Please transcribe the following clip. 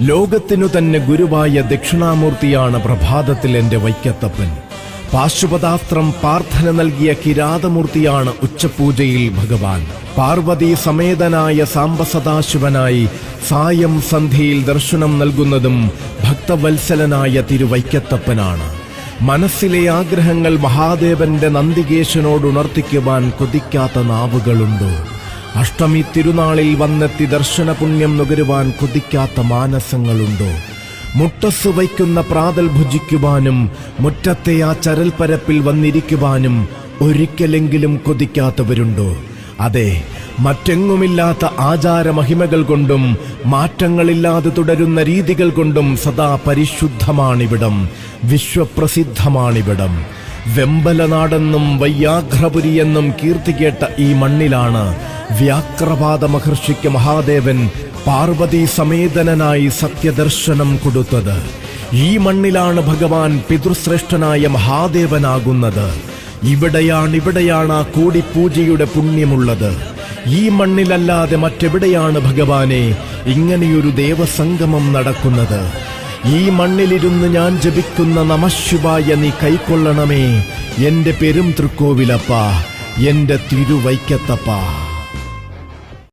ലോകത്തിനു തന്നെ ഗുരുവായ ദക്ഷിണാമൂർത്തിയാണ് പ്രഭാതത്തിൽ എന്റെ വൈക്കത്തപ്പൻ. പാശുപതാസ്ത്രം പ്രാർത്ഥന നൽകിയ കിരാതമൂർത്തിയാണ് ഉച്ചപൂജയിൽ ഭഗവാൻ. പാർവതി സമേതനായ സാംബസദാശിവനായി സായം സന്ധ്യയിൽ ദർശനം നൽകുന്നതും ഭക്തവത്സലനായ തിരുവൈക്കത്തപ്പനാണ്. മനസ്സിലെ ആഗ്രഹങ്ങൾ മഹാദേവന്റെ നന്ദികേശനോട് ഉണർത്തിക്കുവാൻ കൊതിക്കാത്ത നാവുകളുണ്ടോ? അഷ്ടമി തിരുനാളിൽ വന്നെത്തി ദർശന പുണ്യം നുകരുവാൻ കൊതിക്കാത്ത മാനസങ്ങളുണ്ടോ? മുട്ടസ് വയ്ക്കുന്ന പ്രാതൽ ഭുജിക്കുവാനും മുറ്റത്തെ ആ ചരൽപ്പരപ്പിൽ വന്നിരിക്കുവാനും ഒരിക്കലെങ്കിലും കൊതിക്കാത്തവരുണ്ടോ? അതെ, മറ്റെങ്ങുമില്ലാത്ത ആചാരമഹിമകൾ കൊണ്ടും മാറ്റങ്ങളില്ലാതെ തുടരുന്ന രീതികൾ കൊണ്ടും സദാ പരിശുദ്ധമാണിവിടം, വിശ്വപ്രസിദ്ധമാണിവിടം. വെമ്പലനാടെന്നും വയ്യാഘ്രപുരിയെന്നും കീർത്തികേട്ട ഈ മണ്ണിലാണ് വ്യാക്രപാദ മഹർഷിക്ക് മഹാദേവൻ പാർവതി സമേതനായി സത്യദർശനം കൊടുത്തത്. ഈ മണ്ണിലാണ് ഭഗവാൻ പിതൃശ്രേഷ്ഠനായ മഹാദേവനാകുന്നത്. ഇവിടെയാണ് ആ കൂടിപ്പൂജയുടെ പുണ്യമുള്ളത്. ഈ മണ്ണിലല്ലാതെ മറ്റെവിടെയാണ് ഭഗവാനെ ഇങ്ങനെയൊരു ദേവസംഗമം നടക്കുന്നത്? ഈ മണ്ണിലിരുന്ന് ഞാൻ ജപിക്കുന്ന നമഃശിവായ നീ കൈക്കൊള്ളണമേ എന്റെ പെരും തൃക്കോവിലപ്പ, എന്റെ തിരുവൈക്കത്തപ്പ.